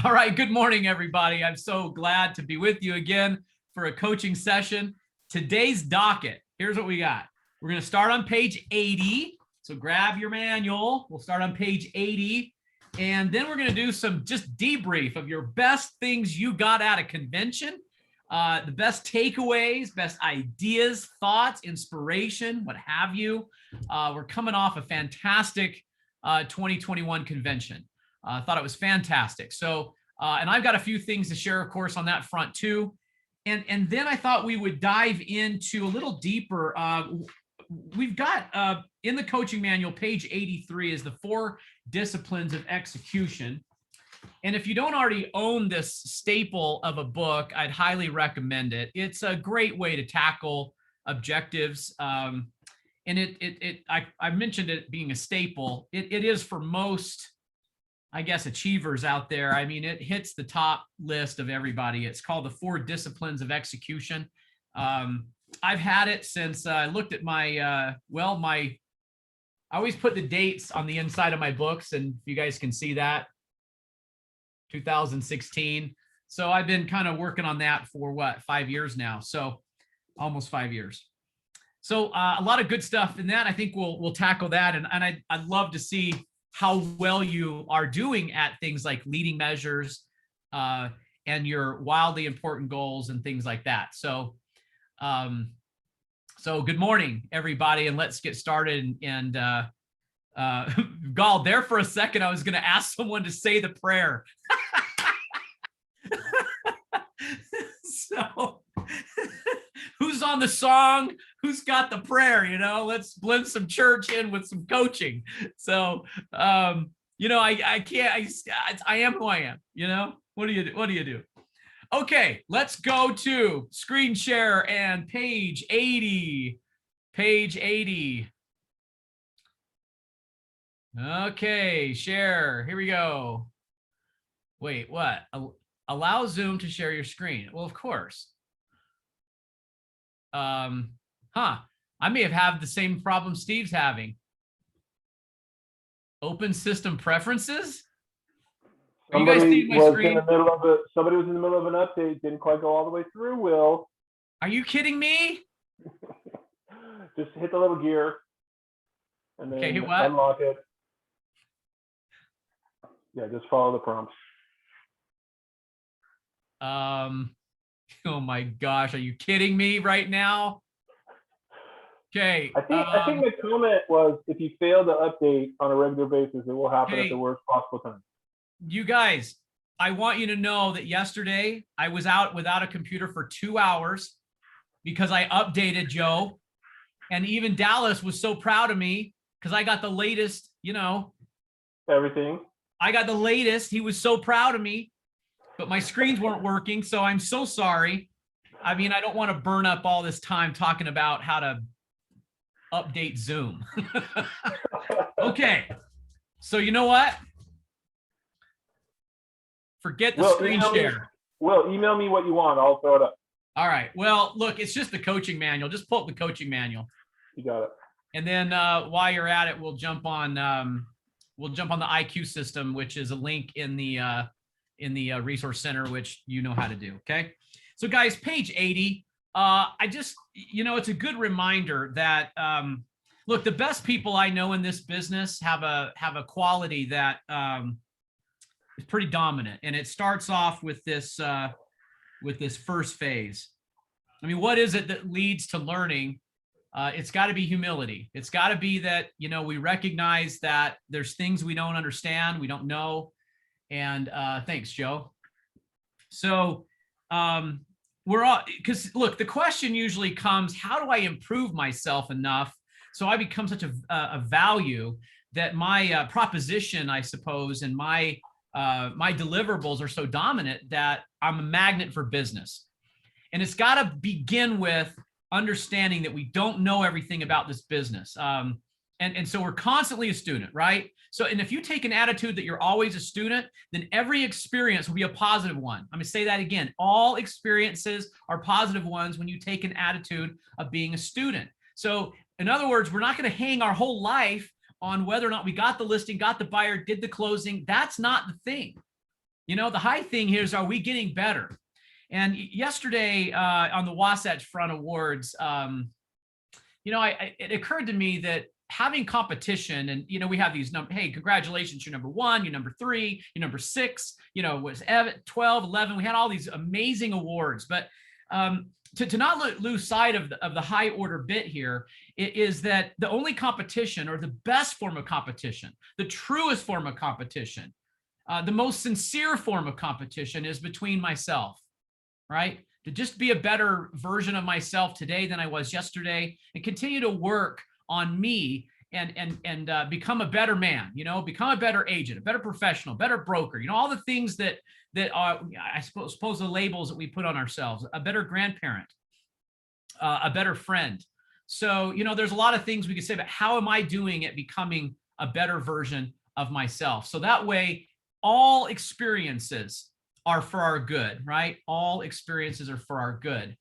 All right. Good morning, everybody. I'm so glad to be with you again for a coaching session. Today's docket. Here's what we got. We're going to start on page 80. So grab your manual. We'll start on page 80. And then we're going to do some just debrief of your best things you got out of convention, the best takeaways, best ideas, thoughts, inspiration, what have you. We're coming off a fantastic 2021 convention. I thought it was fantastic. So, and I've got a few things to share, of course, on that front too. And then I thought we would dive into a little deeper. We've got in the coaching manual, page 83 is the 4 disciplines of execution. And if you don't already own this staple of a book, I'd highly recommend it. It's a great way to tackle objectives. And I mentioned it being a staple. It is for most, I guess, achievers out there. I mean, it hits the top list of everybody. It's called the 4 disciplines of execution. I've had it since I looked at my, I always put the dates on the inside of my books, and you guys can see that, 2016. So I've been kind of working on that for 5 years now. So almost 5 years. So a lot of good stuff in that. I think we'll tackle that. And I'd love to see how well you are doing at things like leading measures and your wildly important goals and things like that. So, so good morning, everybody, and let's get started. And Gall, there for a second, I was going to ask someone to say the prayer. So who's on the song? Who's got the prayer? Let's blend some church in with some coaching. So, I can't, I am who I am, what do you do? Okay, let's go to screen share and page 80. Okay, share. Here we go. Wait, what? Allow Zoom to share your screen. Well, of course. I may have had the same problem Steve's having. Open system preferences. Somebody was in the middle of an update, didn't quite go all the way through, Will. Are you kidding me? Just hit the little gear and then hit what? Unlock it. Yeah, just follow the prompts. Oh my gosh, are you kidding me right now? Okay. I think the comment was, if you fail to update on a regular basis, it will happen at the worst possible time. You guys, I want you to know that yesterday I was out without a computer for 2 hours because I updated Joe, and even Dallas was so proud of me because I got the latest, everything. I got the latest. He was so proud of me, but my screens weren't working. So I'm so sorry. I mean, I don't want to burn up all this time talking about how to update Zoom. Okay. So you know what? Forget the screen share. Email me what you want. I'll throw it up. All right. Well, look, it's just the coaching manual. Just pull up the coaching manual. You got it. And then while you're at it, we'll jump on the IQ system, which is a link in the resource center, which you know how to do. Okay. So guys, page 80. I just, it's a good reminder that, look, the best people I know in this business have a quality that is pretty dominant. And it starts off with this first phase. I mean, what is it that leads to learning? It's got to be humility. It's got to be that, we recognize that there's things we don't understand, we don't know. And thanks, Joe. So because look, the question usually comes, how do I improve myself enough so I become such a value that my proposition, I suppose, and my deliverables are so dominant that I'm a magnet for business. And it's got to begin with understanding that we don't know everything about this business. And so we're constantly a student, right? So, and if you take an attitude that you're always a student, then every experience will be a positive one. I'm going to say that again. All experiences are positive ones when you take an attitude of being a student. So in other words, we're not going to hang our whole life on whether or not we got the listing, got the buyer, did the closing. That's not the thing. You know, the high thing here is, are we getting better? And yesterday on the Wasatch Front Awards, you know, it occurred to me that having competition, and, you know, we have these numbers, hey, congratulations, you're number 1, you're number 3, you're number 6, you know, was 12, 11, we had all these amazing awards. But to not lose sight of the high order bit here is that the only competition, or the best form of competition, the truest form of competition, the most sincere form of competition is between myself, right? To just be a better version of myself today than I was yesterday, and continue to work on me and become a better man, you know, become a better agent, a better professional, better broker, you know, all the things that are, I suppose the labels that we put on ourselves, a better grandparent, a better friend. So, you know, there's a lot of things we could say about how am I doing at becoming a better version of myself. So that way, all experiences are for our good, right? All experiences are for our good.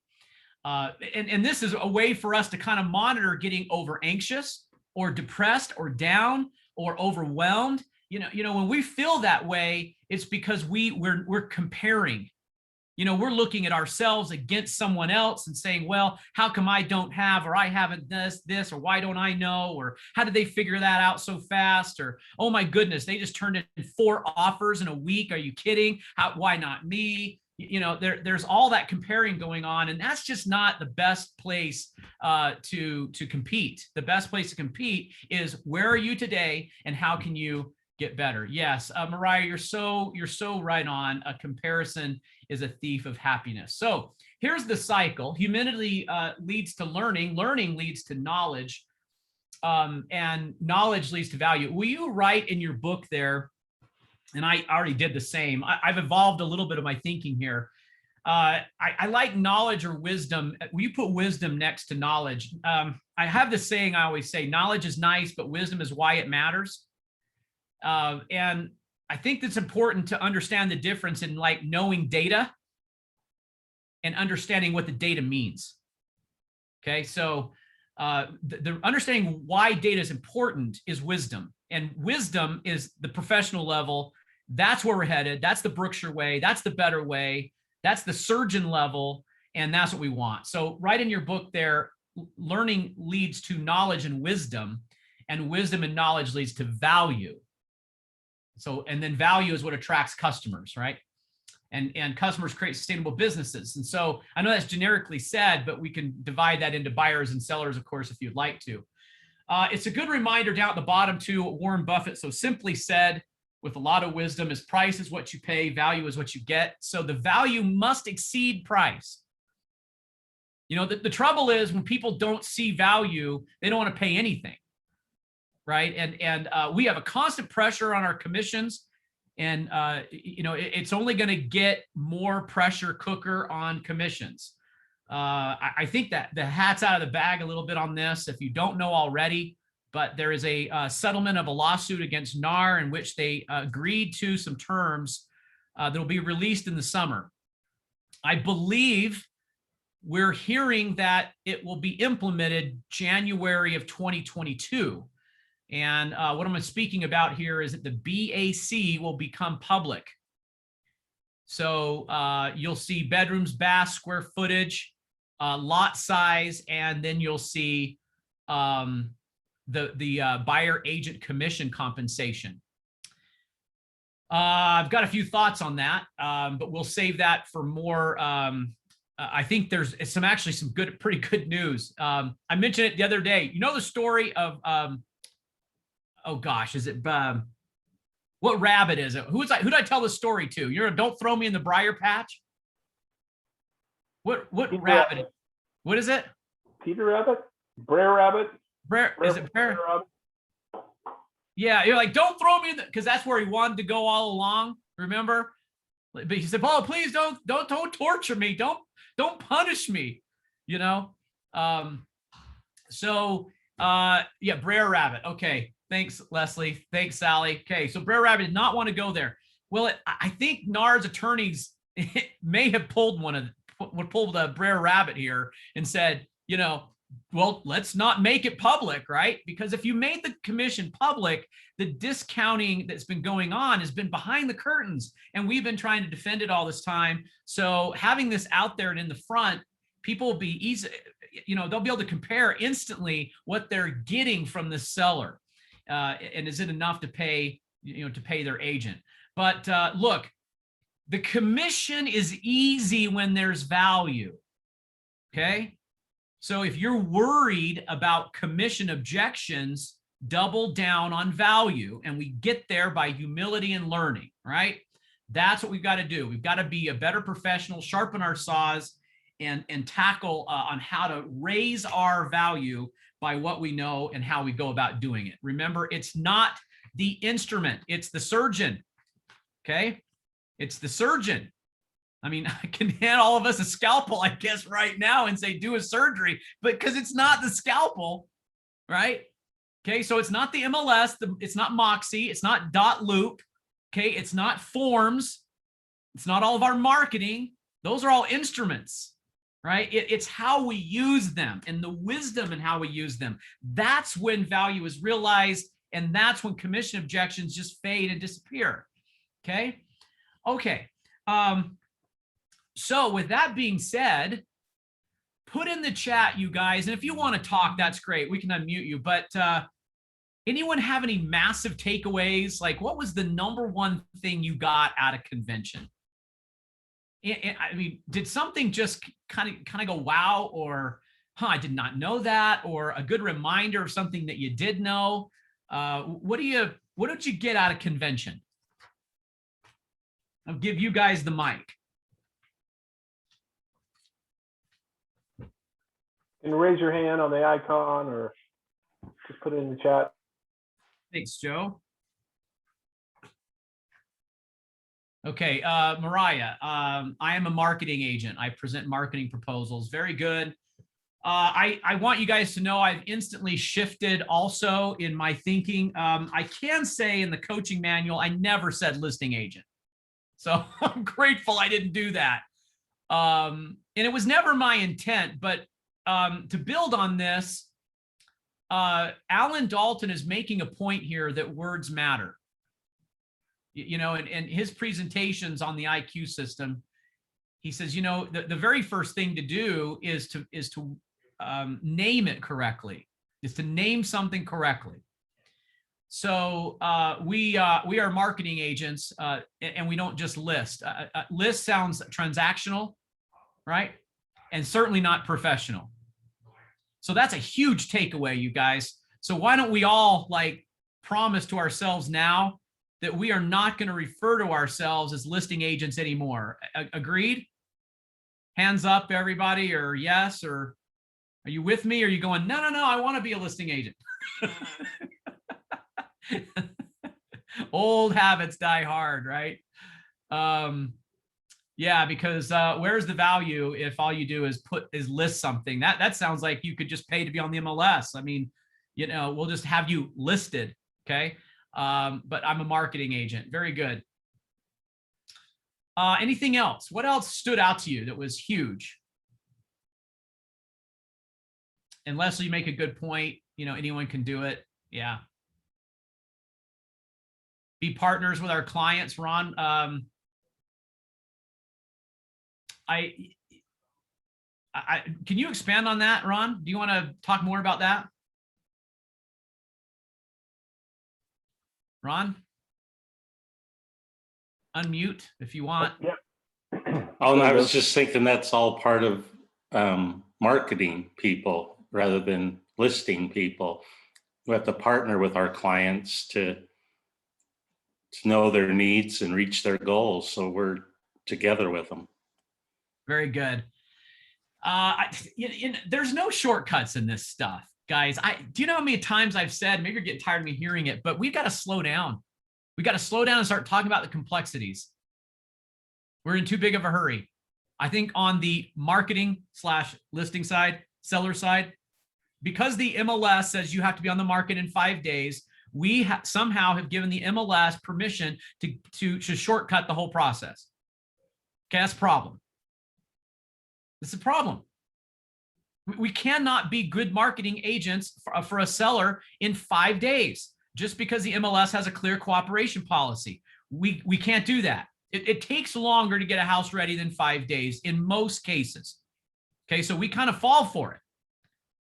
And this is a way for us to kind of monitor getting over anxious or depressed or down or overwhelmed. You know, when we feel that way, it's because we're comparing. You know, we're looking at ourselves against someone else and saying, well, how come I don't have, or I haven't this, or why don't I know, or how did they figure that out so fast, or, oh my goodness, they just turned in 4 offers in a week. Are you kidding? Why not me? You know, there's all that comparing going on, and that's just not the best place to compete. The best place to compete is, where are you today, and how can you get better? Yes, Mariah, you're so right on. A comparison is a thief of happiness. So here's the cycle. Humility leads to learning. Learning leads to knowledge, and knowledge leads to value. Will you write in your book there? And I already did the same. I've evolved a little bit of my thinking here. I like knowledge or wisdom. Will you put wisdom next to knowledge? I have this saying I always say, knowledge is nice, but wisdom is why it matters. And I think that's important to understand the difference in, like, knowing data and understanding what the data means. Okay, so the understanding why data is important is wisdom. And wisdom is the professional level. That's where we're headed. That's the Berkshire way. That's the better way. That's the surgeon level. And that's what we want. So right in your book there, learning leads to knowledge and wisdom and knowledge leads to value. So, and then value is what attracts customers, right? And customers create sustainable businesses. And so I know that's generically said, but we can divide that into buyers and sellers, of course, if you'd like to. It's a good reminder down at the bottom too, Warren Buffett so simply said, with a lot of wisdom, is price is what you pay, value is what you get. So the value must exceed price. You know, the trouble is when people don't see value, they don't want to pay anything, right? And we have a constant pressure on our commissions, and you know, it's only going to get more pressure cooker on commissions. I think that the hat's out of the bag a little bit on this, if you don't know already, but there is a settlement of a lawsuit against NAR in which they agreed to some terms that will be released in the summer. I believe we're hearing that it will be implemented January of 2022. And what I'm speaking about here is that the BAC will become public. So you'll see bedrooms, baths, square footage, lot size, and then you'll see the buyer agent commission compensation. I've got a few thoughts on that, but we'll save that for more. I think there's actually some pretty good news. I mentioned it the other day. You know the story of oh gosh, is it what rabbit is it? Who did I tell the story to? You're Don't Throw Me in the Briar Patch. What rabbit? What is it? Peter Rabbit? Bray Rabbit? Is it Bray Rabbit? Yeah, you're like, don't throw me in the, because that's where he wanted to go all along. Remember? But he said, "Oh, please don't torture me. Don't punish me." You know. So yeah, Bray Rabbit. Okay. Thanks, Leslie. Thanks, Sally. Okay, so Bray Rabbit did not want to go there. Well, I think NAR's attorneys may have pulled the Bray Rabbit here and said, you know, well, let's not make it public, right? Because if you made the commission public, the discounting that's been going on has been behind the curtains, and we've been trying to defend it all this time. So having this out there and in the front, people will be easy, they'll be able to compare instantly what they're getting from the seller. And is it enough to pay, to pay their agent? But look, the commission is easy when there's value. Okay. So if you're worried about commission objections, double down on value. And we get there by humility and learning, right? That's what we've got to do. We've got to be a better professional, sharpen our saws, and tackle on how to raise our value by what we know and how we go about doing it. Remember, it's not the instrument, it's the surgeon. Okay. It's the surgeon. I mean, I can hand all of us a scalpel, I guess, right now and say, do a surgery, but because it's not the scalpel, right? Okay, so it's not the MLS, it's not Moxie, it's not .loop, okay? It's not forms, it's not all of our marketing. Those are all instruments, right? It's how we use them and the wisdom in how we use them. That's when value is realized, and that's when commission objections just fade and disappear, okay? Okay. So with that being said, put in the chat, you guys, and if you want to talk, that's great. We can unmute you. But anyone have any massive takeaways? Like, what was the number one thing you got out of convention? I mean, did something just kind of go, wow, or I did not know that, or a good reminder of something that you did know? What did you get out of convention? I'll give you guys the mic. And raise your hand on the icon or just put it in the chat. Thanks, Joe. Okay, Mariah, I am a marketing agent. I present marketing proposals. Very good. I want you guys to know I've instantly shifted also in my thinking. I can say in the coaching manual, I never said listing agent. So I'm grateful I didn't do that. And it was never my intent, but to build on this, Alan Dalton is making a point here that words matter. And his presentations on the IQ system, he says, the very first thing to do is to name it correctly, is to name something correctly. So we are marketing agents, and we don't just list. List sounds transactional, right? And certainly not professional. So that's a huge takeaway, you guys. So why don't we all promise to ourselves now that we are not going to refer to ourselves as listing agents anymore? Agreed? Hands up, everybody, or yes, or are you with me? Or are you going, no, I want to be a listing agent? Old habits die hard, right? Yeah, because where's the value if all you do is list something? That sounds like you could just pay to be on the MLS. I mean, we'll just have you listed, okay? But I'm a marketing agent. Very good. Anything else? What else stood out to you that was huge? And Leslie, you make a good point. Anyone can do it. Yeah. Be partners with our clients, Ron. Can you expand on that, Ron? Do you want to talk more about that? Ron? Unmute if you want. Yep. Oh, I was just thinking that's all part of marketing people rather than listing people. We have to partner with our clients to know their needs and reach their goals. So we're together with them. Very good. There's no shortcuts in this stuff, guys. Do you know how many times I've said, maybe you're getting tired of me hearing it, but we've got to slow down. We got to slow down and start talking about the complexities. We're in too big of a hurry. I think on the marketing / listing side, seller side, because the MLS says you have to be on the market in 5 days, we somehow have given the MLS permission to shortcut the whole process. Okay, that's a problem. It's a problem. We cannot be good marketing agents for a seller in 5 days just because the MLS has a clear cooperation policy. We can't do that. It takes longer to get a house ready than 5 days in most cases. Okay, so we kind of fall for it.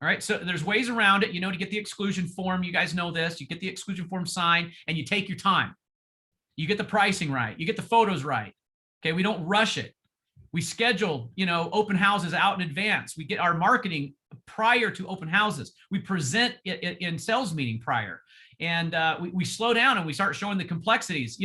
All right, so there's ways around it, to get the exclusion form. You guys know this. You get the exclusion form signed and you take your time. You get the pricing right. You get the photos right. Okay, we don't rush it. We schedule, open houses out in advance. We get our marketing prior to open houses. We present it in sales meeting prior. And we slow down and we start showing the complexities.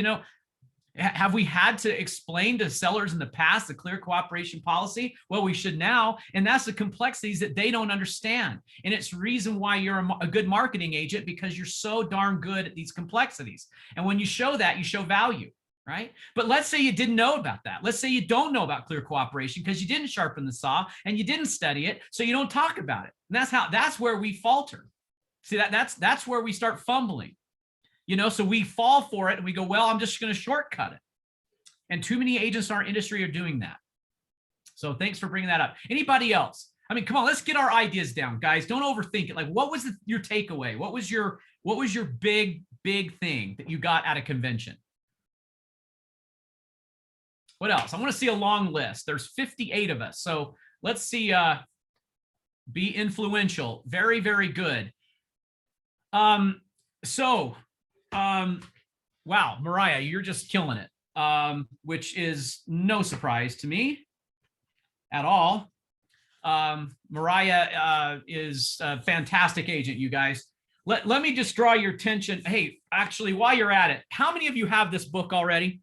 Have we had to explain to sellers in the past the clear cooperation policy? Well, we should now. And that's the complexities that they don't understand. And it's the reason why you're a good marketing agent, because you're so darn good at these complexities. And when you show that, you show value. Right? But let's say you didn't know about that. Let's say you don't know about clear cooperation because you didn't sharpen the saw and you didn't study it, so you don't talk about it. And that's where we falter. See, that's where we start fumbling. So we fall for it and we go, well, I'm just going to shortcut it. And too many agents in our industry are doing that. So thanks for bringing that up. Anybody else? I mean, come on, let's get our ideas down, guys. Don't overthink it. Like, what was your takeaway? What was your big thing that you got at a convention? What else? I want to see a long list. There's 58 of us. So let's see. Be influential. Very, very good. Wow, Mariah, you're just killing it, which is no surprise to me at all. Mariah is a fantastic agent, you guys. Let me just draw your attention. Hey, actually, while you're at it, how many of you have this book already?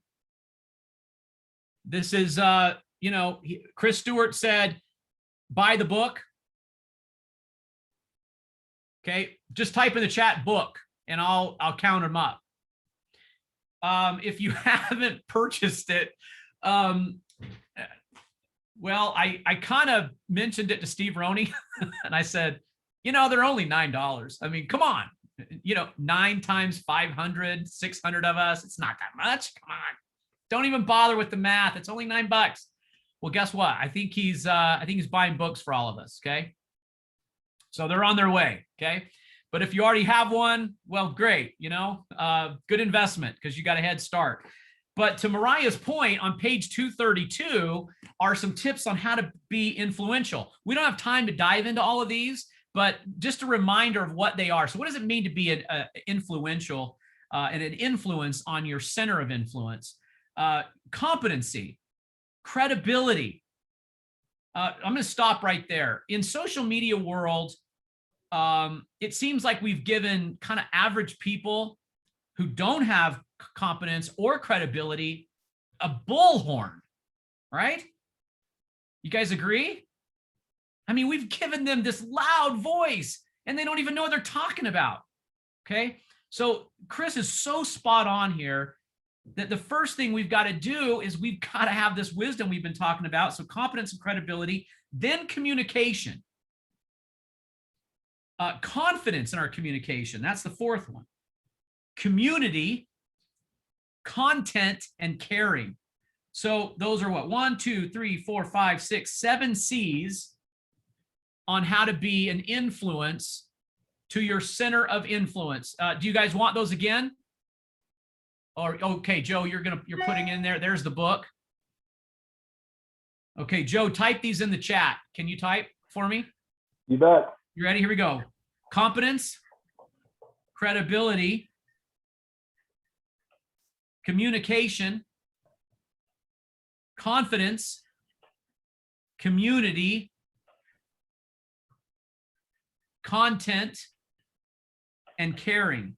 This is, Chris Stuart said, buy the book. Okay, just type in the chat book and I'll count them up. If you haven't purchased it, well, I kind of mentioned it to Steve Roney and I said, they're only $9. I mean, come on, 9 times 500, 600 of us. It's not that much. Come on. Don't even bother with the math. It's only $9. Well, guess what? I think he's buying books for all of us. Okay. So they're on their way. Okay. But if you already have one, well, great. Good investment because you got a head start. But to Mariah's point, on page 232 are some tips on how to be influential. We don't have time to dive into all of these, but just a reminder of what they are. So what does it mean to be an influential and an influence on your center of influence? Competency, credibility. I'm going to stop right there. In social media world, it seems like we've given kind of average people who don't have competence or credibility a bullhorn, right? You guys agree? I mean, we've given them this loud voice and they don't even know what they're talking about. Okay. So Chris is so spot on here that the first thing we've got to do is we've got to have this wisdom we've been talking about. So competence and credibility, then communication. Confidence in our communication. That's the fourth one. Community, content, and caring. So those are what? 1, 2, 3, 4, 5, 6, 7 C's on how to be an influence to your center of influence. Do you guys want those again? Or okay, Joe, you're putting in there. There's the book. Okay, Joe, type these in the chat. Can you type for me? You bet. You ready? Here we go. Competence, credibility, communication, confidence, community, content, and caring.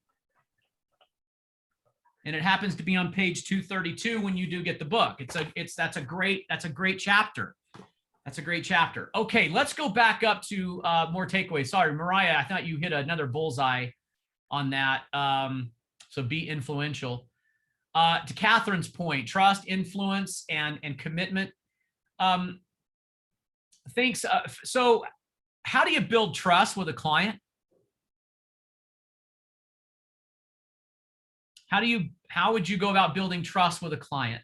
And it happens to be on page 232 when you do get the book. That's a great chapter. That's a great chapter. Okay, let's go back up to more takeaways. Sorry, Mariah, I thought you hit another bullseye on that. So be influential. To Catherine's point, trust, influence, and commitment. Thanks. So how do you build trust with a client? How would you go about building trust with a client?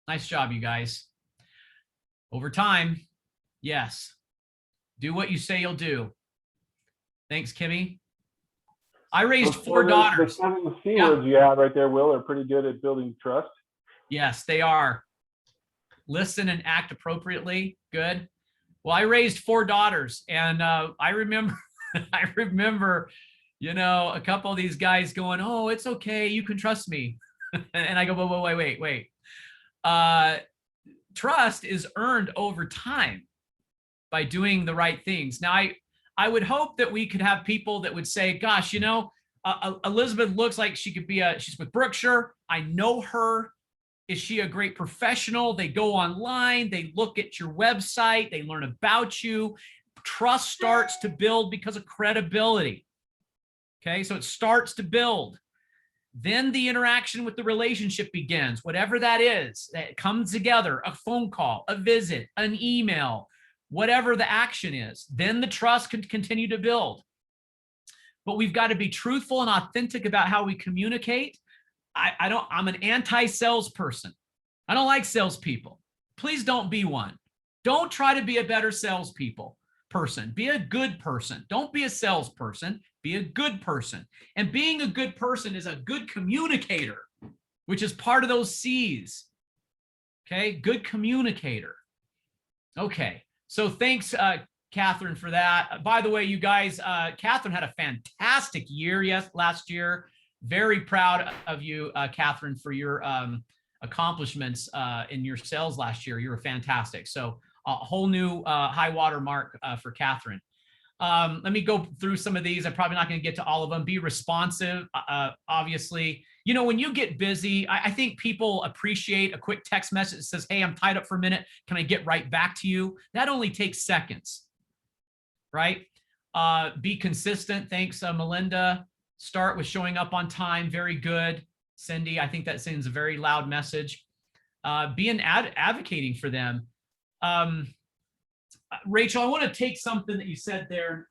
Nice job, you guys. Over time, yes. Do what you say you'll do. Thanks, Kimmy. I raised 4 daughters. The 7 C words you have right there, Will, are pretty good at building trust. Yes, they are. Listen and act appropriately. Good. Well, I raised 4 daughters, and I remember, you know, a couple of these guys going, "Oh, it's okay, you can trust me," and I go, "Wait. Trust is earned over time by doing the right things." Now, I would hope that we could have people that would say, "Gosh, you know, Elizabeth looks like she could be she's with Brookshire. I know her. Is she a great professional?" They go online, they look at your website, they learn about you. Trust starts to build because of credibility. Okay, so it starts to build. Then the interaction with the relationship begins, whatever that is. That comes together, a phone call, a visit, an email, whatever the action is. Then the trust can continue to build. But we've got to be truthful and authentic about how we communicate. I'm an anti-salesperson. I don't like salespeople. Please don't be one. Don't try to be a better person. Be a good person. Don't be a salesperson. Be a good person. And being a good person is a good communicator, which is part of those C's. Okay, good communicator. Okay, so thanks, Catherine, for that. By the way, you guys, Catherine had a fantastic year, last year. Very proud of you, Catherine, for your accomplishments in your sales last year. You were fantastic. So a whole new high water mark for Catherine. Let me go through some of these. I'm probably not going to get to all of them. Be responsive, obviously. You know, when you get busy, I think people appreciate a quick text message that says, "Hey, I'm tied up for a minute. Can I get right back to you?" That only takes seconds, right? Be consistent. Thanks, Melinda. Start with showing up on time. Very good. Cindy, I think that sends a very loud message. Be an advocating for them. Rachel, I want to take something that you said there.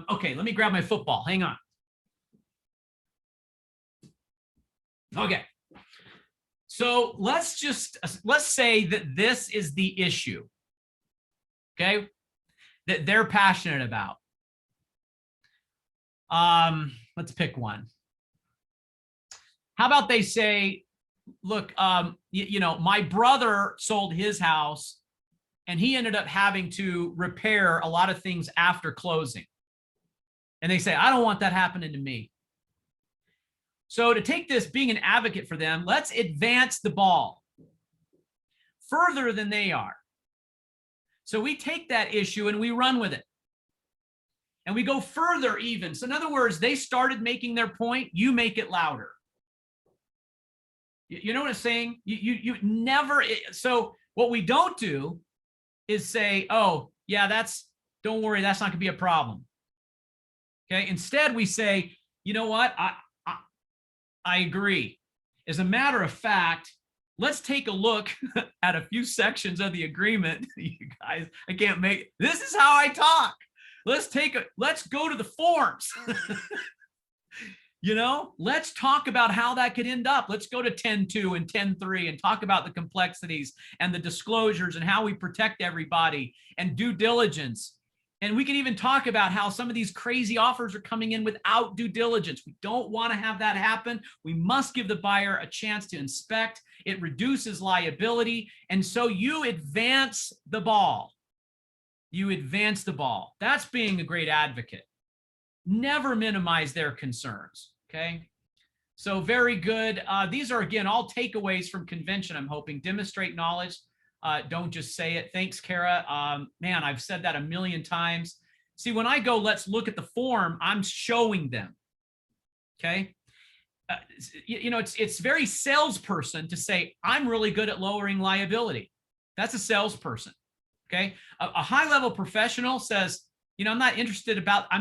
Okay, let me grab my football. Hang on. Okay. So let's say that this is the issue, okay, that they're passionate about. Let's pick one. How about they say, "Look, you know, my brother sold his house and he ended up having to repair a lot of things after closing." And they say, "I don't want that happening to me." So to take this, being an advocate for them, let's advance the ball further than they are. So we take that issue and we run with it. And we go further even. So in other words, they started making their point, you make it louder. You know what I'm saying? You never, so what we don't do is say, "Oh, yeah, don't worry, that's not gonna be a problem." Okay, instead we say, "You know what, I agree. As a matter of fact, let's take a look at a few sections of the agreement." You guys, I can't make, this is how I talk. Let's go to the forms. You know, let's talk about how that could end up. Let's go to 10.2 and 10.3 and talk about the complexities and the disclosures and how we protect everybody and due diligence. And we can even talk about how some of these crazy offers are coming in without due diligence. We don't want to have that happen. We must give the buyer a chance to inspect. It reduces liability. And so you advance the ball. You advance the ball. That's being a great advocate. Never minimize their concerns, okay? So very good. These are, again, all takeaways from convention, I'm hoping. Demonstrate knowledge. Don't just say it. Thanks, Kara. Man, I've said that a million times. See, when I go, let's look at the form, I'm showing them, okay? You know, it's very salesperson to say, "I'm really good at lowering liability." That's a salesperson, okay? A high-level professional says, "You know, I'm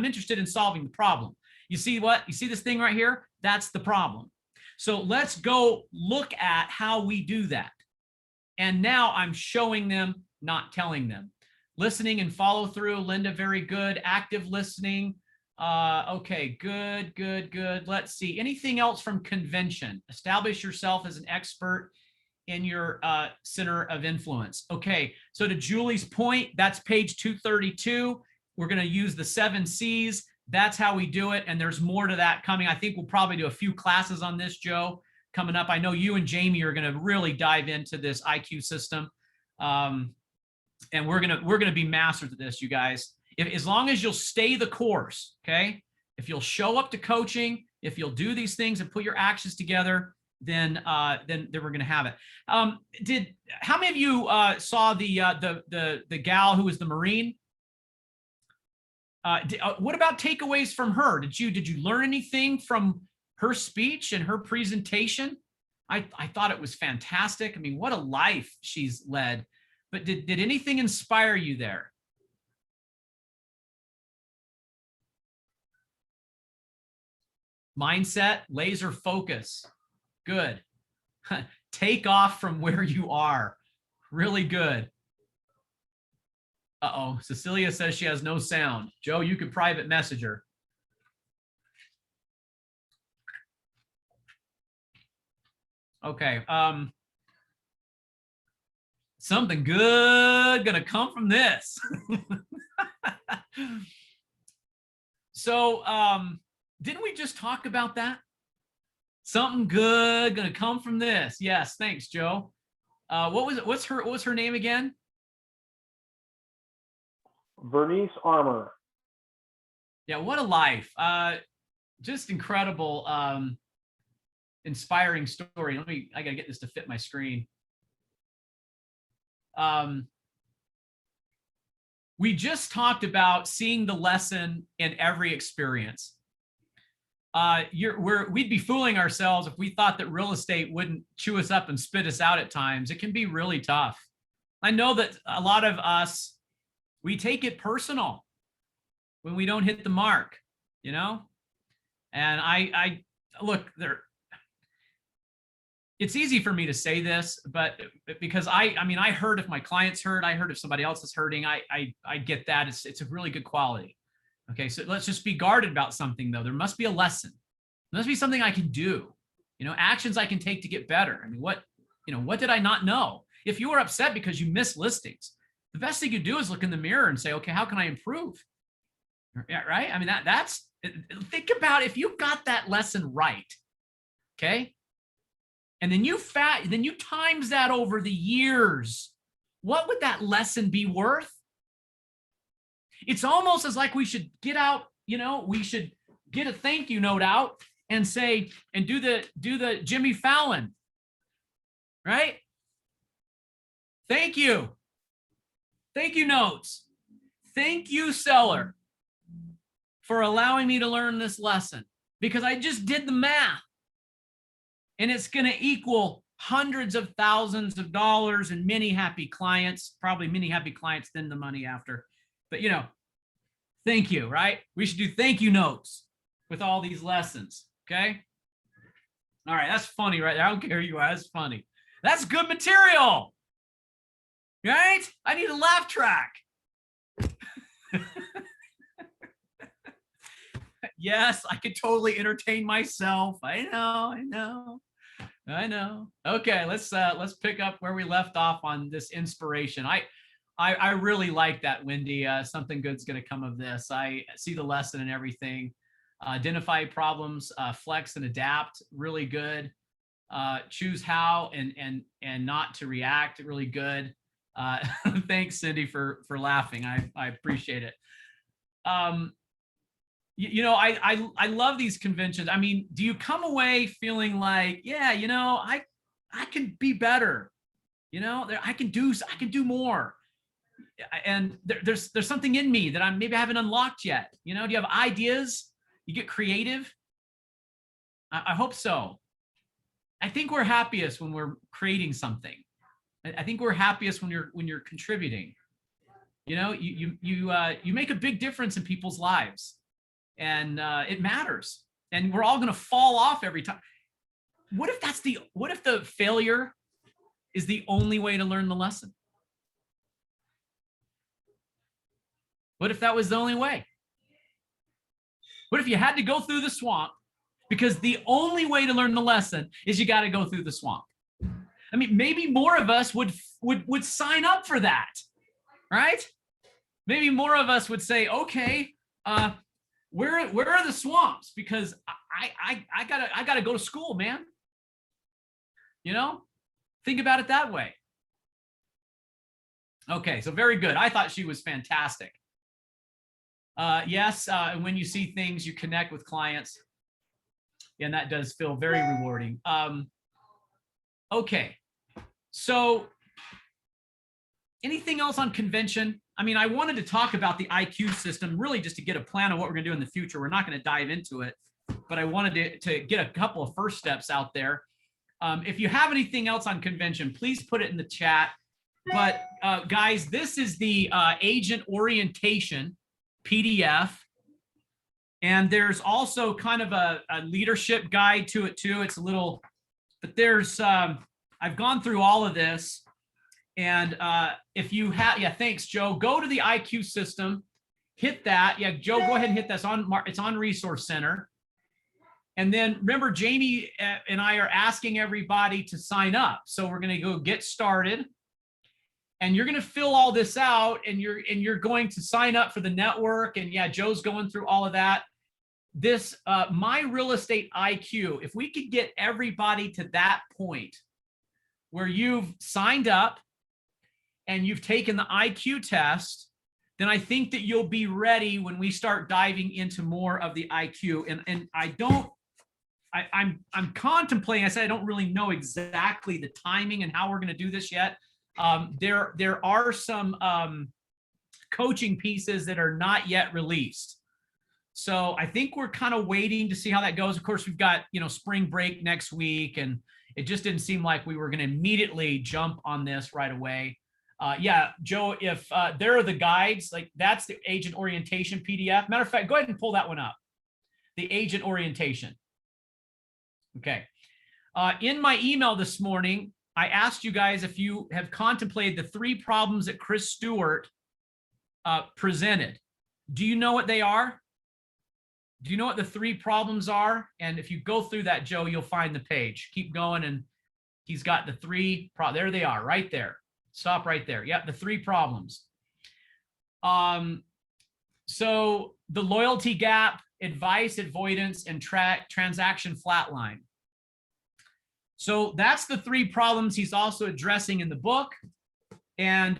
interested in solving the problem. You see what? You see this thing right here? That's the problem. So let's go look at how we do that." And now I'm showing them, not telling them. Listening and follow through. Linda, very good. Active listening. Okay, good. Let's see. Anything else from convention? Establish yourself as an expert in your center of influence. Okay, so to Julie's point, that's page 232. We're going to use the 7 C's. That's how we do it. And there's more to that coming. I think we'll probably do a few classes on this, Joe, coming up. I know you and Jamie are going to really dive into this IQ system. And we're going to be masters at this, you guys. As long as you'll stay the course, okay? If you'll show up to coaching, if you'll do these things and put your actions together, then we're going to have it. How many of you saw the gal who was the Marine? What about takeaways from her? Did you learn anything from her speech and her presentation? I thought it was fantastic. I mean, what a life she's led. But did anything inspire you there? Mindset, laser focus. Good. Take off from where you are. Really good. Uh-oh, Cecilia says she has no sound. Joe, you could private message her. Okay. Something good gonna come from this. So, didn't we just talk about that? Something good gonna come from this. Yes, thanks, Joe. What was it? What was her name again? Vernice Armour. Yeah, what a life. Just incredible, inspiring story. I gotta get this to fit my screen. We just talked about seeing the lesson in every experience. We'd be fooling ourselves if we thought that real estate wouldn't chew us up and spit us out at times. It can be really tough. I know that a lot of us, we take it personal when we don't hit the mark, you know? And I look there. It's easy for me to say this, but because I heard if my clients hurt, I heard if somebody else is hurting, I get that. It's a really good quality. Okay, so let's just be guarded about something though. There must be a lesson. There must be something I can do, you know, actions I can take to get better. I mean, what did I not know? If you were upset because you missed listings, the best thing you do is look in the mirror and say, okay, how can I improve? Yeah, right? I mean, that's, think about if you got that lesson right, okay? And then you times that over the years, what would that lesson be worth? It's almost as like we should get out, you know, we should get a thank you note out and say, and do the Jimmy Fallon, right? Thank you. Thank you notes. Thank you, seller, for allowing me to learn this lesson, because I just did the math and it's going to equal hundreds of thousands of dollars and many happy clients, probably many happy clients, then the money after. But, you know, thank you, right? We should do thank you notes with all these lessons, okay? All right, that's funny, right? I don't care who you are, that's funny. That's good material, right? I need a laugh track. Yes, I could totally entertain myself. I know. Okay, let's pick up where we left off on this inspiration. I really like that, Wendy. Something good's going to come of this. I see the lesson in everything. Identify problems, flex and adapt. Really good. Choose how and not to react. Really good. Thanks, Cindy, for laughing. I appreciate it. You know, I love these conventions. I mean, do you come away feeling like, yeah, you know, I can be better. You know, I can do more. And there's something in me that maybe I haven't unlocked yet. You know, do you have ideas? You get creative? I hope so. I think we're happiest when we're creating something. I think we're happiest when you're contributing. You know, you make a big difference in people's lives, and it matters. And we're all going to fall off every time. What if the failure is the only way to learn the lesson? What if that was the only way? What if you had to go through the swamp because the only way to learn the lesson is you got to go through the swamp? I mean, maybe more of us would sign up for that, right? Maybe more of us would say, okay, where are the swamps? Because I gotta go to school, man. You know, think about it that way. Okay, so very good. I thought she was fantastic. Yes, when you see things, you connect with clients, and that does feel very rewarding. Okay, so anything else on convention? I mean, I wanted to talk about the IQ system, really just to get a plan of what we're going to do in the future. We're not going to dive into it, but I wanted to get a couple of first steps out there. If you have anything else on convention, please put it in the chat. But guys, this is the agent orientation PDF. And there's also kind of a leadership guide to it too. It's a little, but there's, I've gone through all of this. And if you have, yeah, thanks, Joe. Go to the IQ system, hit that. Yeah, Joe, go ahead and hit that. It's on Resource Center. And then remember, Jamie and I are asking everybody to sign up. So we're going to go get started. And you're going to fill all this out, and you're going to sign up for the network. And yeah, Joe's going through all of that. This My Real Estate IQ, if we could get everybody to that point where you've signed up and you've taken the IQ test, then I think that you'll be ready when we start diving into more of the IQ. And I'm contemplating. I said I don't really know exactly the timing and how we're going to do this yet. There are some coaching pieces that are not yet released. So I think we're kind of waiting to see how that goes. Of course, we've got, spring break next week, and it just didn't seem like we were going to immediately jump on this right away. Yeah, Joe, if there are the guides, like that's the agent orientation PDF. Matter of fact, go ahead and pull that one up. The agent orientation. Okay. In my email this morning, I asked you guys if you have contemplated the 3 problems that Chris Stuart presented. Do you know what they are? Do you know what the 3 problems are? And if you go through that, Joe, you'll find the page. Keep going, and he's got the 3 there they are, right there. Stop right there. Yep, the 3 problems. So the loyalty gap, advice avoidance, and transaction flatline. So that's the 3 problems he's also addressing in the book. And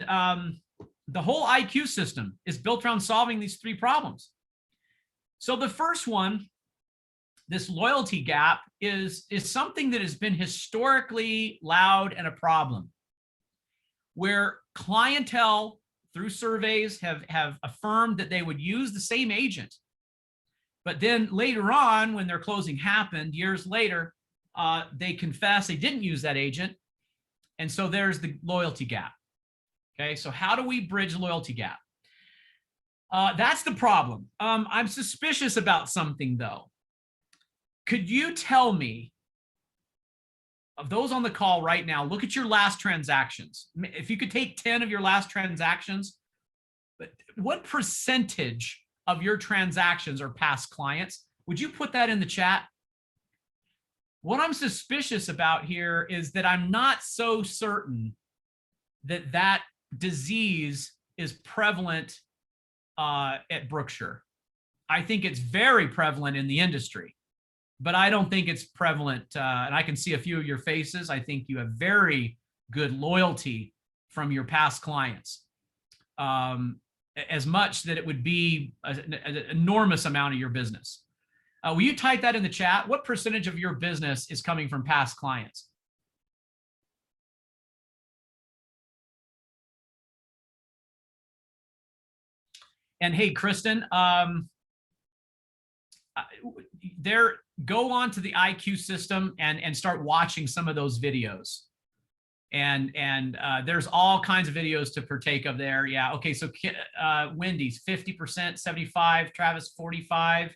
the whole IQ system is built around solving these 3 problems. So the first one, this loyalty gap, is something that has been historically loud and a problem, where clientele through surveys have affirmed that they would use the same agent. But then later on, when their closing happened, years later, they confess they didn't use that agent. And so there's the loyalty gap. Okay, so how do we bridge loyalty gap? That's the problem. I'm suspicious about something, though. Could you tell me, of those on the call right now, look at your last transactions. If you could take 10 of your last transactions, what percentage of your transactions are past clients? Would you put that in the chat? What I'm suspicious about here is that I'm not so certain that that disease is prevalent at Brookshire. I think it's very prevalent in the industry, but I don't think it's prevalent. And I can see a few of your faces. I think you have very good loyalty from your past clients, as much that it would be an enormous amount of your business. Will you type that in the chat? What percentage of your business is coming from past clients? And hey, Kristen, go on to the IQ system and start watching some of those videos. And there's all kinds of videos to partake of there. Yeah. Okay. So Wendy's 50%, 75, Travis 45.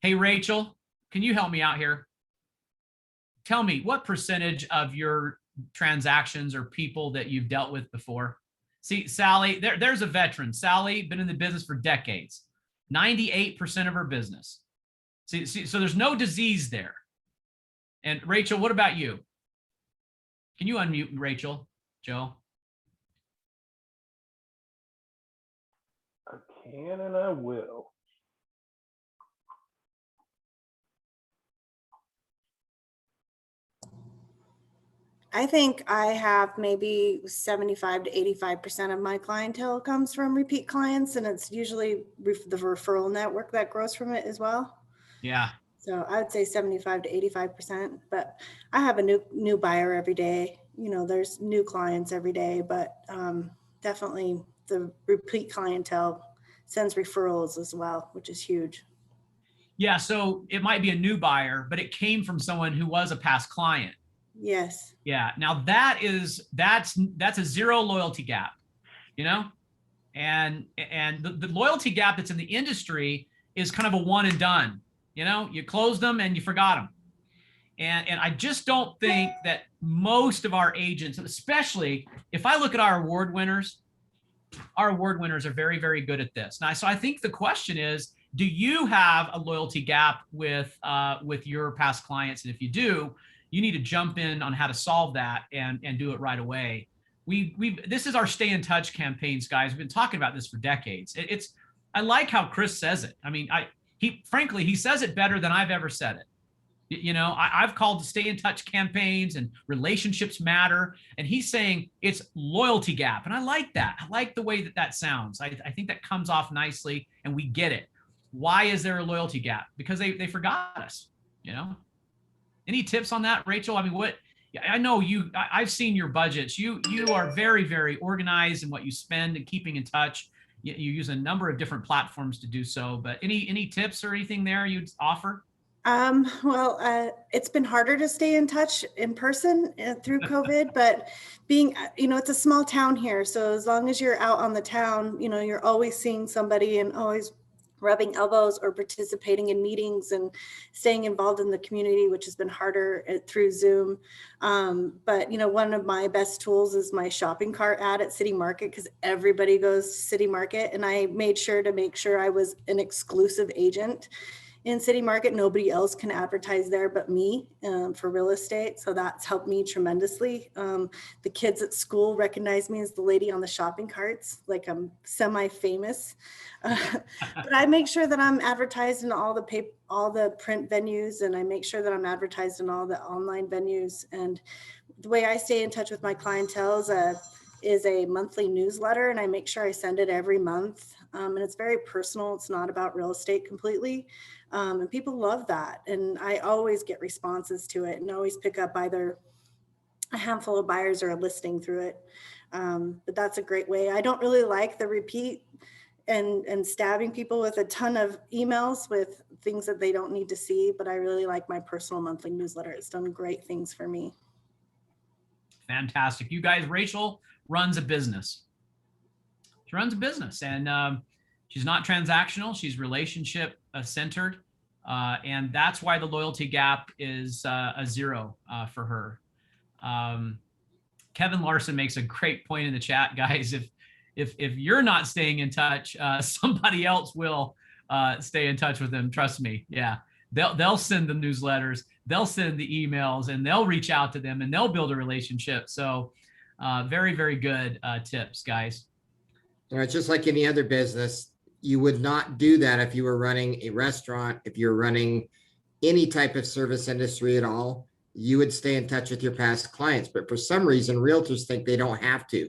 Hey, Rachel, can you help me out here? Tell me, what percentage of your transactions are people that you've dealt with before? See, Sally, there's a veteran. Sally, been in the business for decades. 98% of her business. See, so there's no disease there. And Rachel, what about you? Can you unmute Rachel, Joe? I can and I will. I think I have maybe 75 to 85% of my clientele comes from repeat clients, and it's usually the referral network that grows from it as well. Yeah. So I would say 75 to 85%, but I have a new buyer every day. You know, there's new clients every day, but definitely the repeat clientele sends referrals as well, which is huge. Yeah. So it might be a new buyer, but it came from someone who was a past client. Yes. Yeah. Now that's a zero loyalty gap, you know, and the loyalty gap that's in the industry is kind of a one and done. You know, you closed them and you forgot them. And I just don't think that most of our agents, especially if I look at our award winners are very, very good at this. Now, so I think the question is, do you have a loyalty gap with your past clients? And if you do, you need to jump in on how to solve that and do it right away. This is our stay in touch campaigns, guys. We've been talking about this for decades. I like how Chris says it. I mean, frankly, he says it better than I've ever said it. You know, I've called the stay in touch campaigns and relationships matter. And he's saying it's loyalty gap. And I like that. I like the way that sounds. I think that comes off nicely and we get it. Why is there a loyalty gap? Because they forgot us, you know? Any tips on that, Rachel? I mean, I know I've seen your budgets. You are very, very organized in what you spend and keeping in touch. You use a number of different platforms to do so, but any tips or anything there you'd offer? It's been harder to stay in touch in person through COVID, but being, it's a small town here. So as long as you're out on the town, you're always seeing somebody and always rubbing elbows or participating in meetings and staying involved in the community, which has been harder through Zoom. But one of my best tools is my shopping cart ad at City Market, because everybody goes to City Market. And I made sure I was an exclusive agent in City Market. Nobody else can advertise there but me for real estate. So that's helped me tremendously. The kids at school recognize me as the lady on the shopping carts, like I'm semi-famous. But I make sure that I'm advertised in all the print venues, and I make sure that I'm advertised in all the online venues. And the way I stay in touch with my clientele is a monthly newsletter, and I make sure I send it every month. And it's very personal. It's not about real estate completely. And people love that. And I always get responses to it and always pick up either a handful of buyers or a listing through it. But that's a great way. I don't really like the repeat and stabbing people with a ton of emails with things that they don't need to see, but I really like my personal monthly newsletter. It's done great things for me. Fantastic. You guys, Rachel runs a business. She runs a business, and she's not transactional. She's relationship centered. And that's why the loyalty gap is a zero for her. Kevin Larson makes a great point in the chat, guys. If you're not staying in touch, somebody else will stay in touch with them. Trust me. Yeah. They'll send the newsletters, they'll send the emails, and they'll reach out to them and they'll build a relationship. So very, very good tips, guys. It's just like any other business. You would not do that if you were running a restaurant, if you're running any type of service industry at all. You would stay in touch with your past clients. But for some reason, realtors think they don't have to.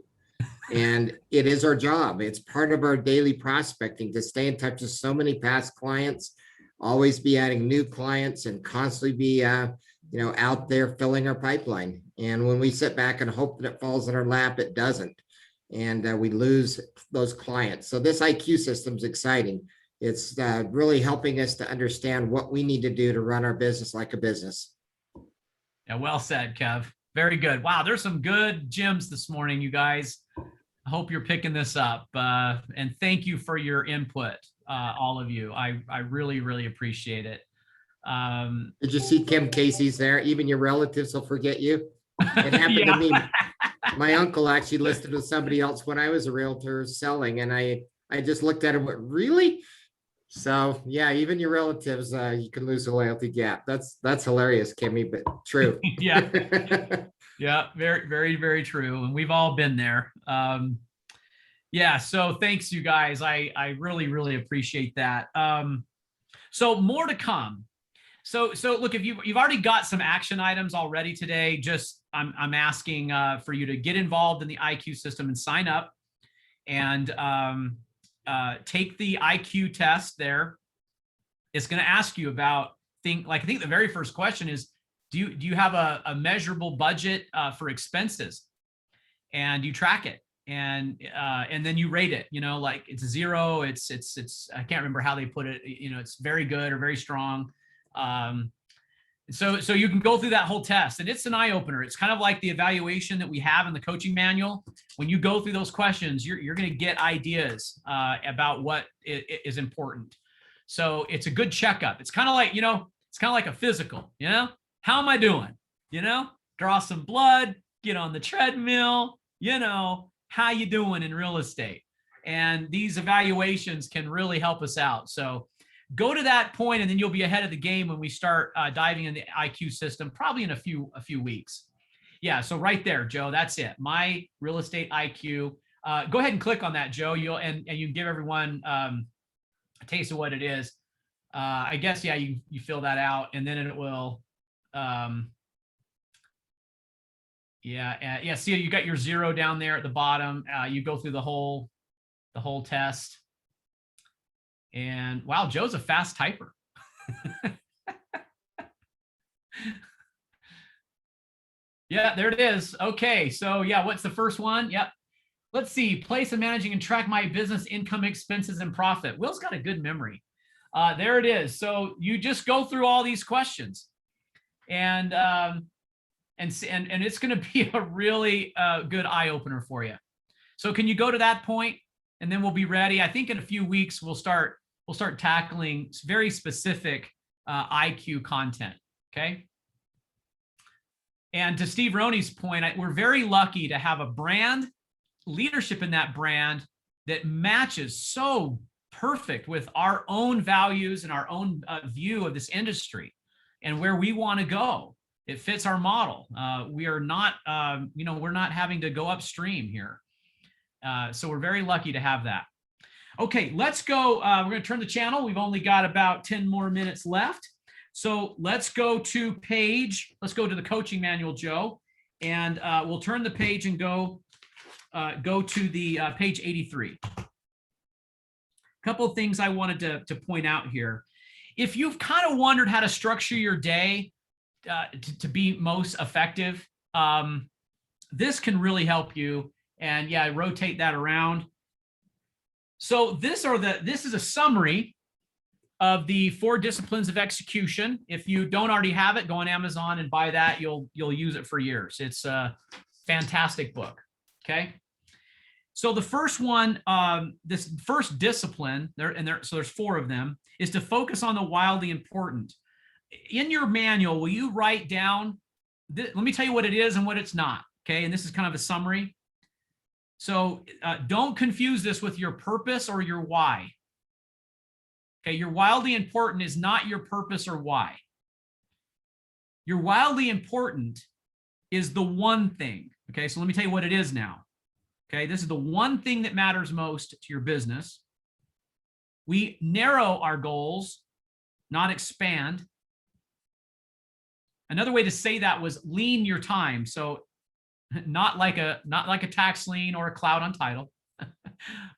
And it is our job. It's part of our daily prospecting to stay in touch with so many past clients, always be adding new clients, and constantly be out there filling our pipeline. And when we sit back and hope that it falls in our lap, it doesn't. And we lose those clients. So this IQ system is exciting. It's really helping us to understand what we need to do to run our business like a business. Yeah, well said, Kev. Very good. Wow, there's some good gems this morning, you guys. I hope you're picking this up. And thank you for your input, all of you. I really, really appreciate it. Did you see Kim Casey's there? Even your relatives will forget you. It happened to me. My uncle actually listed with somebody else when I was a realtor selling, and I just looked at him and went, really? So yeah, even your relatives, you can lose a loyalty gap. That's hilarious, Kimmy, but true. Yeah. Yeah, very, very, very true. And we've all been there. Yeah, so thanks you guys. I really, really appreciate that. So more to come. So look, if you've already got some action items already today, just I'm asking for you to get involved in the IQ system and sign up and take the IQ test there. It's going to ask you about I think the very first question is, do you have a measurable budget for expenses, and you track it, and then you rate it, like it's a 0, it's I can't remember how they put it, it's very good or very strong. So you can go through that whole test, and it's an eye opener. It's kind of like the evaluation that we have in the coaching manual. When you go through those questions, you're going to get ideas about what is important. So it's a good checkup. It's kind of like, it's kind of like a physical, how am I doing? Draw some blood, get on the treadmill, how you doing in real estate? And these evaluations can really help us out. So go to that point, and then you'll be ahead of the game when we start diving in the IQ system, probably in a few weeks. Yeah, so right there, Joe, that's it. My real estate IQ. Go ahead and click on that, Joe. And you can give everyone a taste of what it is. I guess, yeah, you fill that out, and then it will. Yeah. See, you got your 0 down there at the bottom. You go through the whole test. And wow, Joe's a fast typer. Yeah, there it is. Okay, so yeah, what's the first one? Yep. Let's see, place and managing and track my business income, expenses, and profit. Will's got a good memory. There it is. So you just go through all these questions, and it's going to be a really good eye opener for you. So can you go to that point, and then we'll be ready. I think in a few weeks we'll start tackling very specific IQ content. Okay. And to Steve Roney's point, we're very lucky to have a brand, leadership in that brand that matches so perfect with our own values and our own view of this industry and where we want to go. It fits our model. We are not, we're not having to go upstream here. So we're very lucky to have that. Okay, let's go. We're going to turn the channel. We've only got about 10 more minutes left. So let's go to the coaching manual, Joe, and we'll turn the page and go to the page 83. A couple of things I wanted to point out here. If you've kind of wondered how to structure your day to be most effective, this can really help you. And yeah, rotate that around. So this is a summary of the 4 disciplines of execution. If you don't already have it, go on Amazon and buy that. You'll use it for years. It's a fantastic book. Okay. So the first one, this first discipline so there's 4 of them, is to focus on the wildly important. In your manual, will you write down, let me tell you what it is and what it's not. Okay. And this is kind of a summary. So don't confuse this with your purpose or your why. Okay, your wildly important is not your purpose or why. Your wildly important is the one thing. Okay, so let me tell you what it is now. Okay, this is the one thing that matters most to your business. We narrow our goals, not expand. Another way to say that was lean your time. So not like a tax lien or a cloud on title,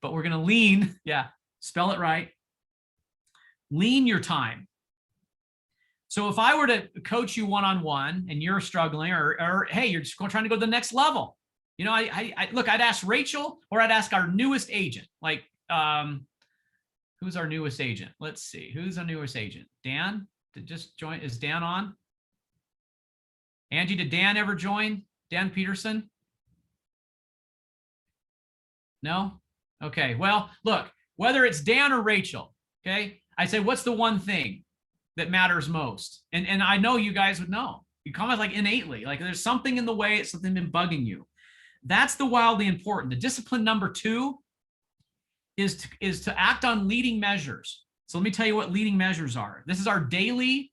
but we're going to lean. Yeah, spell it right. Lean your time. So if I were to coach you one-on-one and you're struggling, or hey, you're just trying to go to the next level, I'd ask Rachel, or I'd ask our newest agent. Like, who's our newest agent? Let's see, who's our newest agent? Dan did just join. Is Dan on? Angie, did Dan ever join? Dan Peterson? No? Okay, well, look, whether it's Dan or Rachel, okay, I say, what's the one thing that matters most? And I know you guys would know. You comment like innately, like there's something in the way, it's something been bugging you. That's the wildly important. The discipline number 2 is to act on leading measures. So let me tell you what leading measures are. This is our daily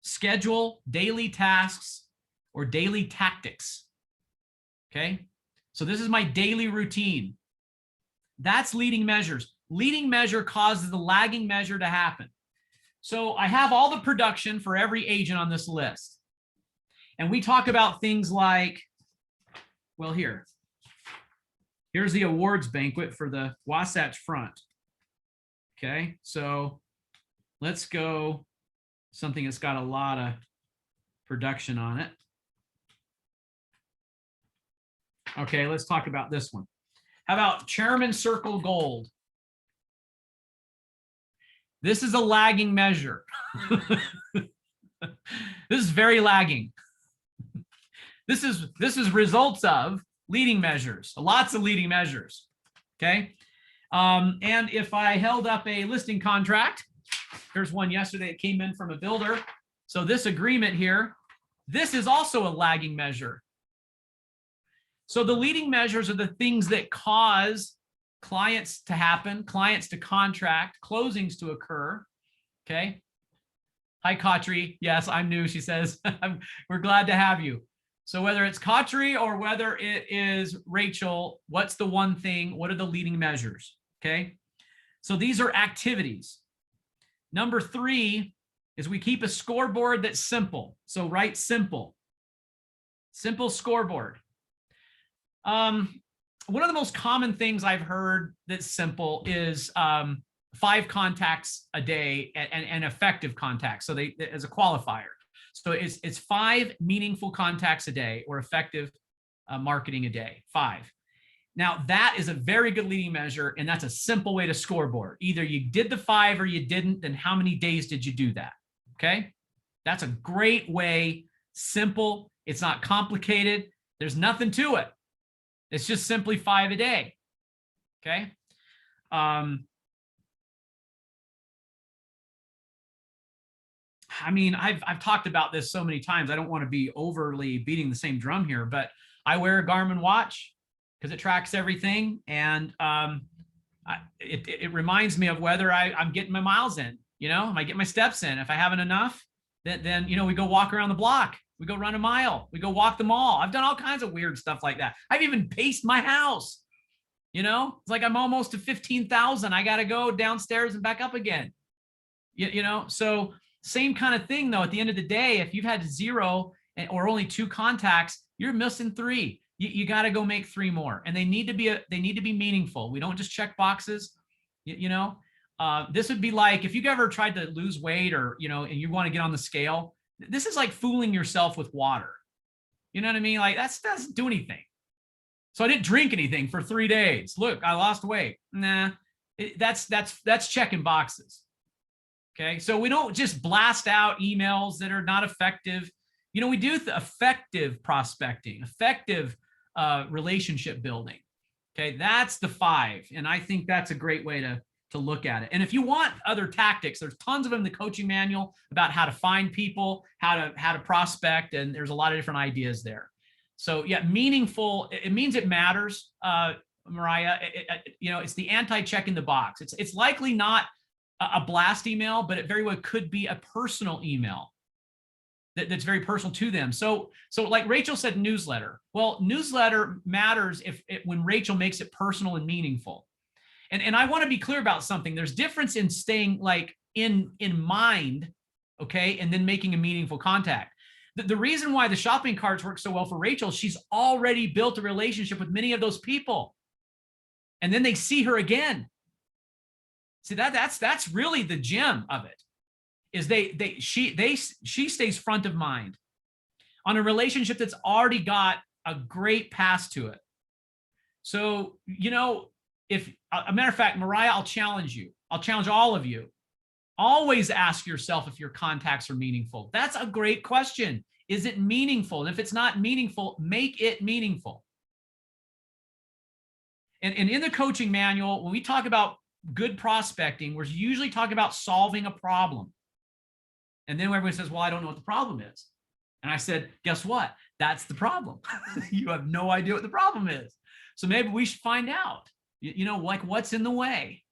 schedule, daily tasks, or daily tactics. Okay. So this is my daily routine. That's leading measures. Leading measure causes the lagging measure to happen. So I have all the production for every agent on this list. And we talk about things like, well, here's the awards banquet for the Wasatch Front. Okay, so let's go something that's got a lot of production on it. Okay, let's talk about this one. How about Chairman Circle Gold? This is a lagging measure. This is very lagging. This is results of leading measures, lots of leading measures. Okay. And if I held up a listing contract, here's one yesterday that came in from a builder. So this agreement here, this is also a lagging measure. So the leading measures are the things that cause clients to happen, clients to contract, closings to occur. Okay. Hi, Katri. Yes, I'm new. She says, we're glad to have you. So whether it's Katri or whether it is Rachel, what's the one thing? What are the leading measures? Okay. So these are activities. Number 3 is we keep a scoreboard that's simple. So write simple. Simple scoreboard. One of the most common things I've heard that's simple is 5 contacts a day and effective contacts. So they, as a qualifier. So it's 5 meaningful contacts a day or effective marketing a day, 5. Now that is a very good leading measure, and that's a simple way to scoreboard. Either you did the 5 or you didn't, then how many days did you do that? Okay, that's a great way, simple. It's not complicated. There's nothing to it. It's just simply 5 a day. Okay. I mean, I've talked about this so many times. I don't want to be overly beating the same drum here, but I wear a Garmin watch because it tracks everything, and it reminds me of whether I'm getting my miles in. You know, am I getting my steps in? If I haven't enough, then you know, we go walk around the block. We go run a mile. We go walk the mall. I've done all kinds of weird stuff like that. I've even paced my house. You know, it's like I'm almost to 15,000. I got to go downstairs and back up again. You know, so same kind of thing though. At the end of the day, if you've had 0 or only 2 contacts, you're missing 3. You got to go make 3 more, and they need to be meaningful. We don't just check boxes. You know, this would be like if you've ever tried to lose weight, or you know, and you want to get on the scale. This is like fooling yourself with water. You know what I mean? Like that doesn't do anything. So I didn't drink anything for 3 days. Look, I lost weight. Nah, that's checking boxes. Okay, so we don't just blast out emails that are not effective. You know, we do effective prospecting, effective relationship building. Okay, that's the 5, and I think that's a great way to look at it. And if you want other tactics, there's tons of them in the coaching manual about how to find people, how to prospect, and there's a lot of different ideas there. So yeah, meaningful. It means it matters, Mariah. You know, it's the anti-check in the box. It's likely not a blast email, but it very well could be a personal email that's very personal to them. So like Rachel said, newsletter. Well, newsletter matters when Rachel makes it personal and meaningful. And I want to be clear about something. There's difference in staying like in mind, okay, and then making a meaningful contact. The reason why the shopping carts work so well for Rachel, she's already built a relationship with many of those people, and then they see her again. See, that's really the gem of it, is she stays front of mind on a relationship that's already got a great past to it. So, you know, if a matter of fact, Mariah, I'll challenge you. I'll challenge all of you. Always ask yourself if your contacts are meaningful. That's a great question. Is it meaningful? And if it's not meaningful, make it meaningful. And in the coaching manual, when we talk about good prospecting, we're usually talking about solving a problem. And then everyone says, well, I don't know what the problem is. And I said, guess what? That's the problem. You have no idea what the problem is. So maybe we should find out, you know, like what's in the way.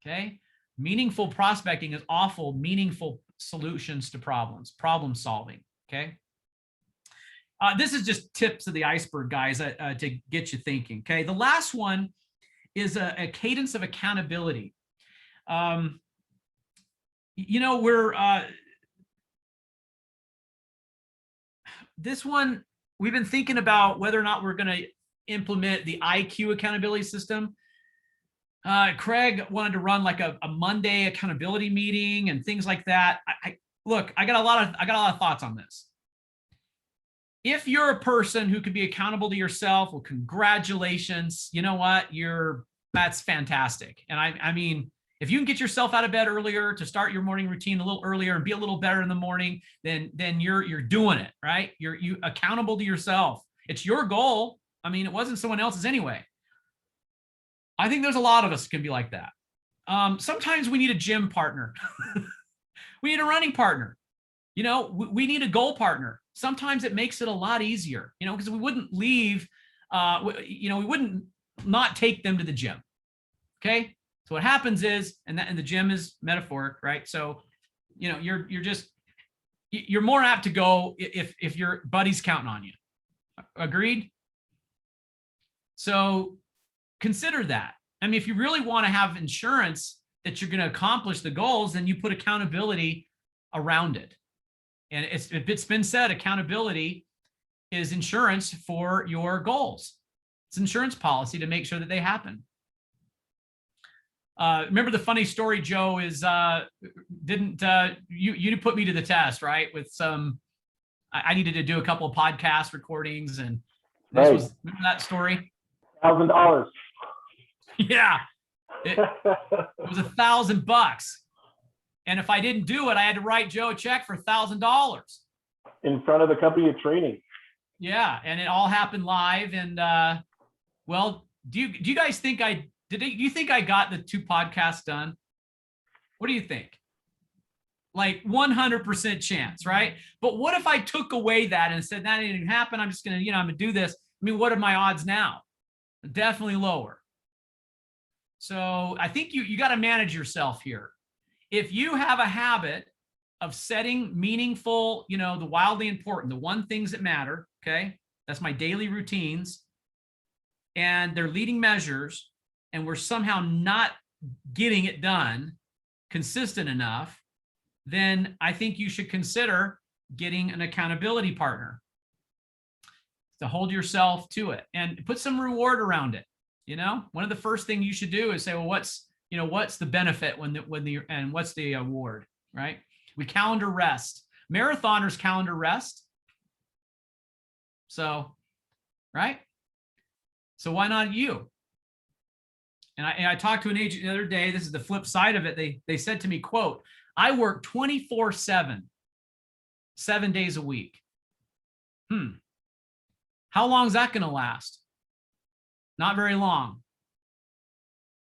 Okay. Meaningful prospecting is awful, meaningful solutions to problems, problem solving. Okay. This is just tips of the iceberg, guys, to get you thinking. Okay. The last one is a cadence of accountability. This one, we've been thinking about whether or not we're going to implement the IQ accountability system. Craig wanted to run like a Monday accountability meeting and things like that. Look, I got a lot of thoughts on this. If you're a person who can be accountable to yourself, well, congratulations. You know what? That's fantastic. And I mean, if you can get yourself out of bed earlier to start your morning routine a little earlier and be a little better in the morning, then you're doing it, right? You're accountable to yourself. It's your goal. I mean, it wasn't someone else's anyway. I think there's a lot of us can be like that. Sometimes we need a gym partner. We need a running partner. We need a goal partner. Sometimes it makes it a lot easier, because we wouldn't leave, we wouldn't not take them to the gym. Okay. So what happens is, and the gym is metaphoric, right? So, you're more apt to go if your buddy's counting on you. Agreed? So consider that. I mean, if you really want to have insurance that you're going to accomplish the goals, then you put accountability around it. And it's been said, accountability is insurance for your goals. It's insurance policy to make sure that they happen. Remember the funny story, Joe, is you put me to the test, right? With I needed to do a couple of podcast recordings, and remember that story? $1,000. Yeah, it was $1,000. And if I didn't do it, I had to write Joe a check for $1,000 in front of the company of training. Yeah, and it all happened live. And well, do you guys think do you think I got the 2 podcasts done? What do you think? Like 100% chance, right? But what if I took away that and said that didn't happen? I'm just gonna, I'm gonna do this. I mean, what are my odds now? Definitely lower. So I think you got to manage yourself here. If you have a habit of setting meaningful, the wildly important, the one things that matter, okay, that's my daily routines, and they're leading measures, and we're somehow not getting it done consistent enough, then I think you should consider getting an accountability partner to hold yourself to it and put some reward around it. One of the first things you should do is say, well, what's the benefit and what's the award, right? We calendar rest. Marathoners calendar rest. So, right? So why not you? And I talked to an agent the other day. This is the flip side of it. They said to me, quote, I work 24/7, 7 days a week. How long is that going to last? Not very long.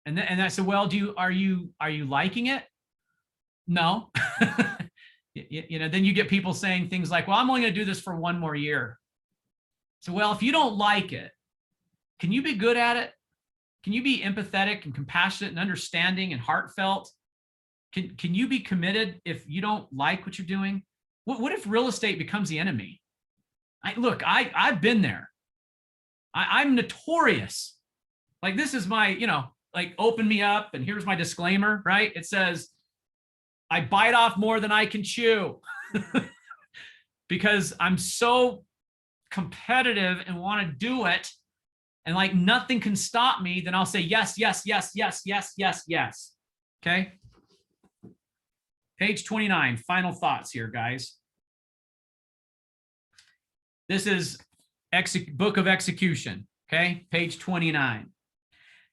And I said, well, are you liking it? No. Then you get people saying things like, well, I'm only going to do this for 1 more year. So, well, if you don't like it, can you be good at it? Can you be empathetic and compassionate and understanding and heartfelt? Can you be committed if you don't like what you're doing? What if real estate becomes the enemy? I've been there. I'm notorious. Like, this is my, open me up, and here's my disclaimer, right? It says, I bite off more than I can chew because I'm so competitive and want to do it. And like nothing can stop me. Then I'll say, yes, yes, yes, yes, yes, yes, yes. Okay. Page 29, final thoughts here, guys. This is Book of Execution, okay? Page 29.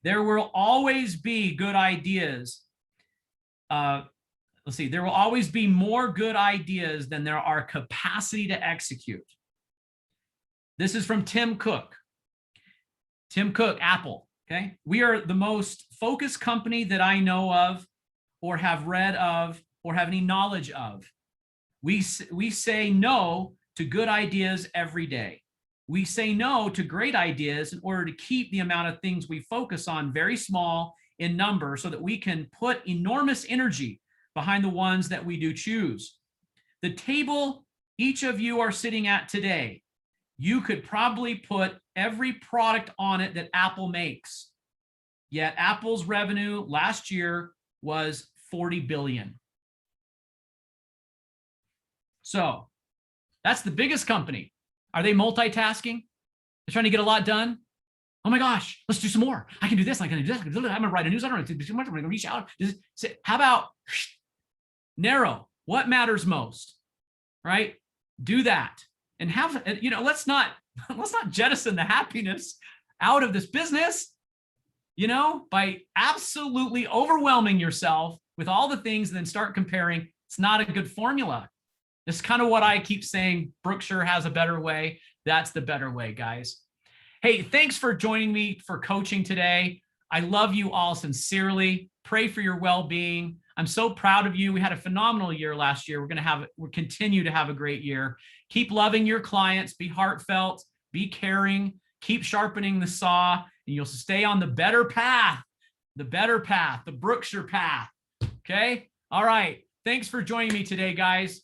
There will always be good ideas. There will always be more good ideas than there are capacity to execute. This is from Tim Cook. Tim Cook, Apple, okay? We are the most focused company that I know of or have read of or have any knowledge of. We say no to good ideas every day. We say no to great ideas in order to keep the amount of things we focus on very small in number so that we can put enormous energy behind the ones that we do choose. The table each of you are sitting at today, you could probably put every product on it that Apple makes. Yet Apple's revenue last year was 40 billion. So that's the biggest company. Are they multitasking? They're trying to get a lot done. Oh my gosh, let's do some more. I can do this. I can do this. I'm going to write a newsletter. I'm going to do too much. I'm going to reach out. How about narrow? What matters most? Right? Do that. And have, let's not jettison the happiness out of this business, by absolutely overwhelming yourself with all the things and then start comparing. It's not a good formula. It's kind of what I keep saying. Brookshire has a better way. That's the better way, guys. Hey, thanks for joining me for coaching today. I love you all sincerely. Pray for your well-being. I'm so proud of you. We had a phenomenal year last year. We'll continue to have a great year. Keep loving your clients. Be heartfelt. Be caring. Keep sharpening the saw, and you'll stay on the better path, the Brookshire path. Okay? All right. Thanks for joining me today, guys.